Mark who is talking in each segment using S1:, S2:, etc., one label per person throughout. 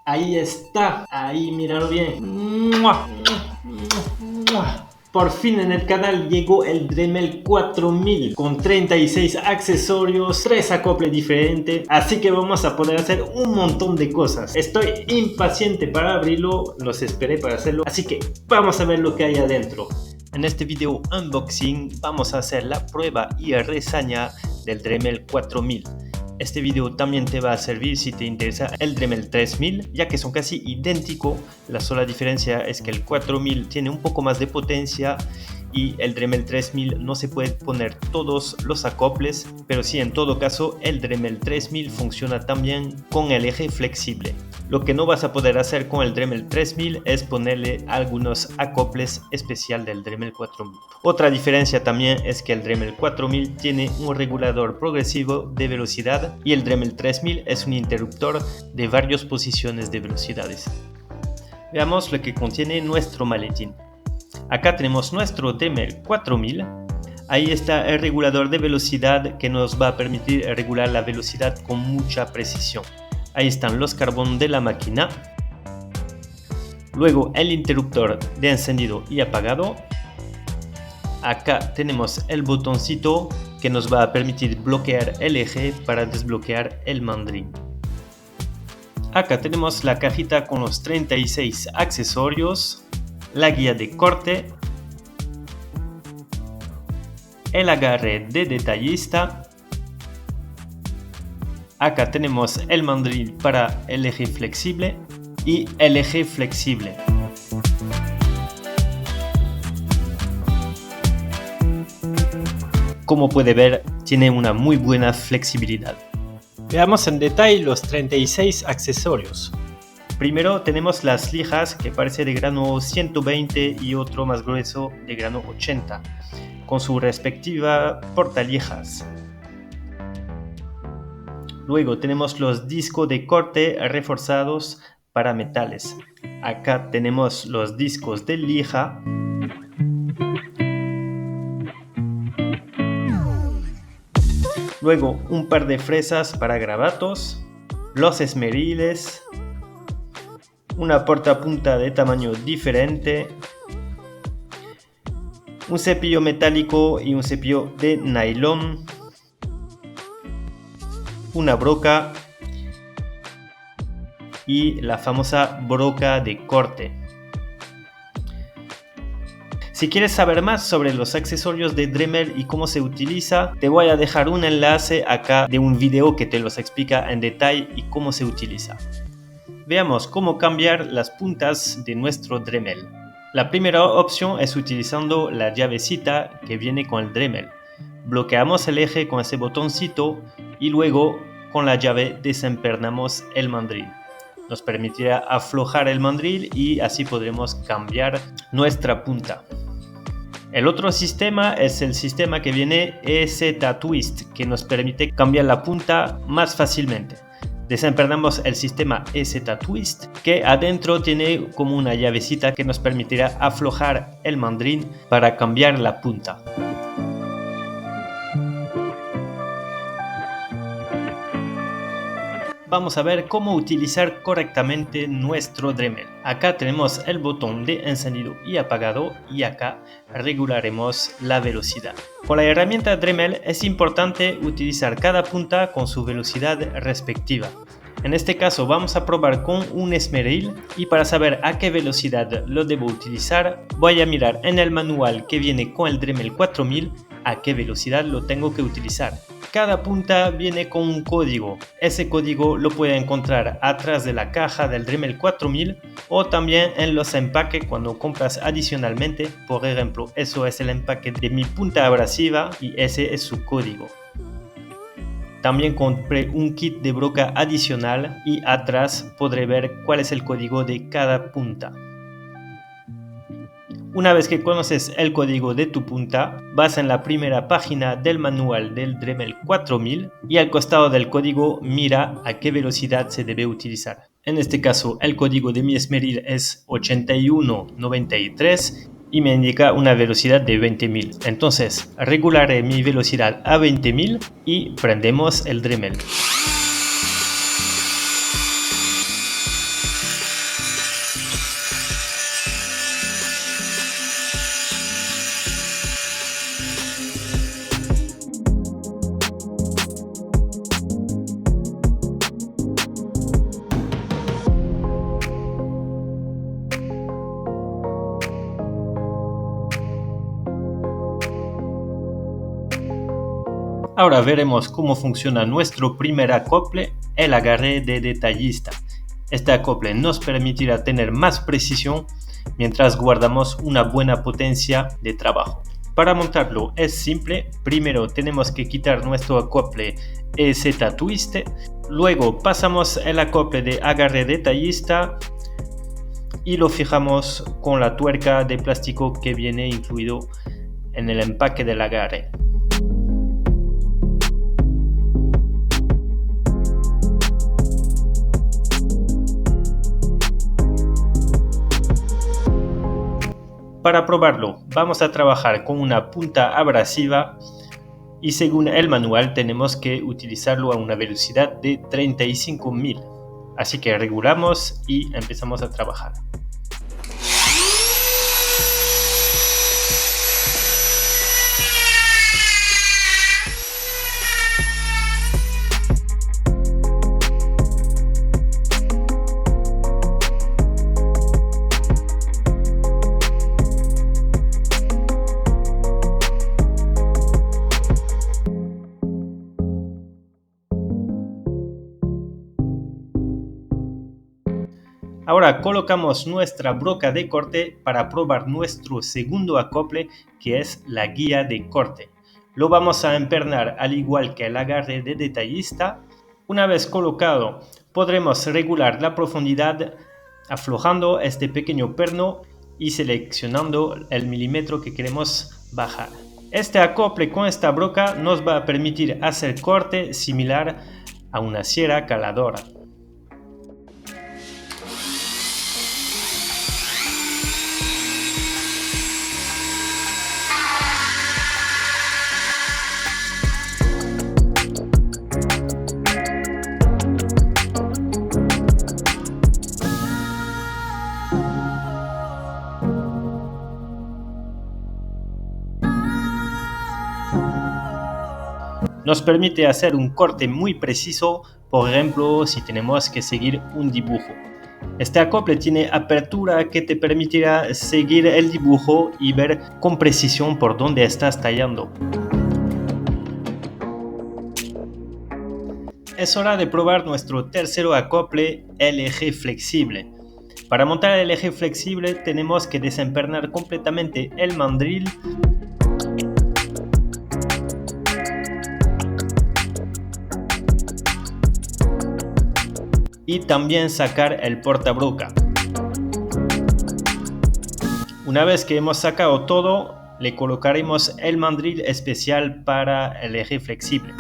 S1: Ahí está, ahí míralo bien. ¡Mua! ¡Mua! Por fin en el canal llegó el Dremel 4000 con 36 accesorios, 3 acoples diferentes, así que vamos a poder hacer un montón de cosas. Estoy impaciente para abrirlo, los esperé para hacerlo, así que vamos a ver lo que hay adentro. En este video unboxing vamos a hacer la prueba y reseña del Dremel 4000. Este video también te va a servir si te interesa el Dremel 3000, ya que son casi idénticos. La sola diferencia es que el 4000 tiene un poco más de potencia y el Dremel 3000 no se puede poner todos los acoples, pero sí, en todo caso el Dremel 3000 funciona también con el eje flexible. Lo que no vas a poder hacer con el Dremel 3000 es ponerle algunos acoples especial del Dremel 4000. Otra diferencia también es que el Dremel 4000 tiene un regulador progresivo de velocidad y el Dremel 3000 es un interruptor de varias posiciones de velocidades. Veamos lo que contiene nuestro maletín. Acá tenemos nuestro Dremel 4000. Ahí está el regulador de velocidad que nos va a permitir regular la velocidad con mucha precisión. Ahí están los carbones de la máquina. Luego el interruptor de encendido y apagado. Acá tenemos el botoncito que nos va a permitir bloquear el eje para desbloquear el mandril. Acá tenemos la cajita con los 36 accesorios, la guía de corte, el agarre de detallista. Acá tenemos el mandril para el eje flexible y el eje flexible. Como puede ver, tiene una muy buena flexibilidad. Veamos en detalle los 36 accesorios. Primero tenemos las lijas que parece de grano 120 y otro más grueso de grano 80, con su respectiva portalijas. Luego tenemos los discos de corte reforzados para metales. Acá tenemos los discos de lija. Luego un par de fresas para gravatos, los esmeriles, una portapunta de tamaño diferente, un cepillo metálico y un cepillo de nylon, una broca y la famosa broca de corte. Si quieres saber más sobre los accesorios de Dremel y cómo se utiliza, te voy a dejar un enlace acá de un video que te los explica en detalle y cómo se utiliza. Veamos cómo cambiar las puntas de nuestro Dremel. La primera opción es utilizando la llavecita que viene con el Dremel. Bloqueamos el eje con ese botoncito y luego con la llave desempernamos el mandril. Nos permitirá aflojar el mandril y así podremos cambiar nuestra punta. El otro sistema es el sistema que viene EZ Twist, que nos permite cambiar la punta más fácilmente. Desempernamos el sistema EZ Twist, que adentro tiene como una llavecita que nos permitirá aflojar el mandril para cambiar la punta. Vamos a ver cómo utilizar correctamente nuestro Dremel. Acá tenemos el botón de encendido y apagado y acá regularemos la velocidad. Con la herramienta Dremel es importante utilizar cada punta con su velocidad respectiva. En este caso vamos a probar con un esmeril y para saber a qué velocidad lo debo utilizar voy a mirar en el manual que viene con el Dremel 4000 a qué velocidad lo tengo que utilizar. Cada punta viene con un código. Ese código lo puede encontrar atrás de la caja del Dremel 4000 o también en los empaques cuando compras adicionalmente. Por ejemplo, eso es el empaque de mi punta abrasiva y ese es su código. También compré un kit de broca adicional y atrás podré ver cuál es el código de cada punta. Una vez que conoces el código de tu punta, vas en la primera página del manual del Dremel 4000 y al costado del código mira a qué velocidad se debe utilizar. En este caso, el código de mi esmeril es 8193 y me indica una velocidad de 20.000. Entonces, regularé mi velocidad a 20.000 y prendemos el Dremel. Ahora veremos cómo funciona nuestro primer acople, el agarre de detallista. Este acople nos permitirá tener más precisión mientras guardamos una buena potencia de trabajo. Para montarlo es simple, primero tenemos que quitar nuestro acople EZ Twist, luego pasamos el acople de agarre detallista y lo fijamos con la tuerca de plástico que viene incluido en el empaque del agarre. Para probarlo, vamos a trabajar con una punta abrasiva y según el manual tenemos que utilizarlo a una velocidad de 35.000. Así que regulamos y empezamos a trabajar. Ahora colocamos nuestra broca de corte para probar nuestro segundo acople, que es la guía de corte. Lo vamos a empernar al igual que el agarre de detallista. Una vez colocado, podremos regular la profundidad aflojando este pequeño perno y seleccionando el milímetro que queremos bajar. Este acople con esta broca nos va a permitir hacer corte similar a una sierra caladora. Nos permite hacer un corte muy preciso, por ejemplo, si tenemos que seguir un dibujo. Este acople tiene apertura que te permitirá seguir el dibujo y ver con precisión por dónde estás tallando. Es hora de probar nuestro tercer acople, el eje flexible. Para montar el eje flexible tenemos que desempernar completamente el mandril y también sacar el portabroca. Una vez que hemos sacado todo, le colocaremos el mandril especial para el eje flexible.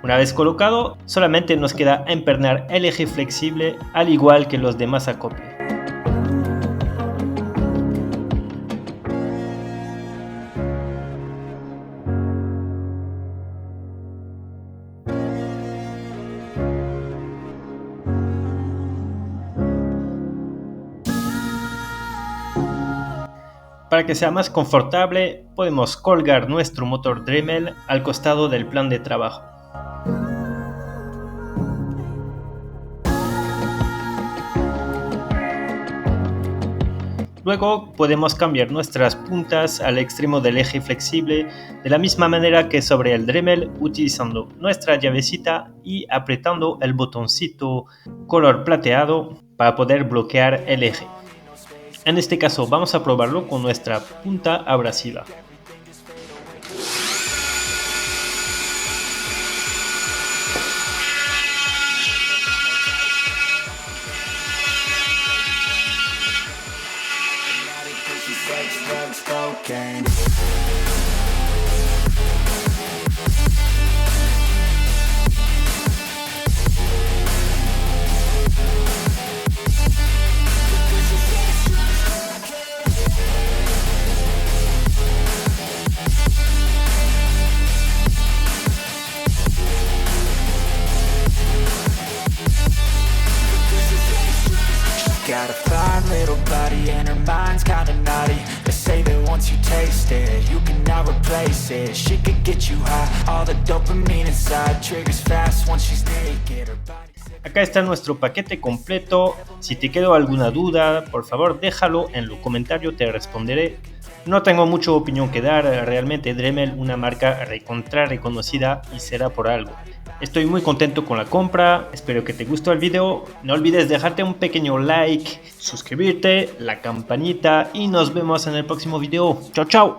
S1: Una vez colocado, solamente nos queda empernar el eje flexible al igual que los demás acoples. Para que sea más confortable, podemos colgar nuestro motor Dremel al costado del plan de trabajo. Luego podemos cambiar nuestras puntas al extremo del eje flexible de la misma manera que sobre el Dremel, utilizando nuestra llavecita y apretando el botoncito color plateado para poder bloquear el eje. En este caso vamos a probarlo con nuestra punta abrasiva.
S2: Got a fine little body and her mind's kinda naughty. They say that once you taste it, you cannot replace it. She could get you high, all the dopamine inside triggers fast once she's naked. Her body...
S1: acá está nuestro paquete completo. Si te quedó alguna duda, por favor déjalo en los comentarios, te responderé. No tengo mucha opinión que dar, realmente Dremel una marca reconocida y será por algo. Estoy muy contento con la compra, espero que te gustó el video. No olvides dejarte un pequeño like, suscribirte, la campanita y nos vemos en el próximo video. Chao, chao.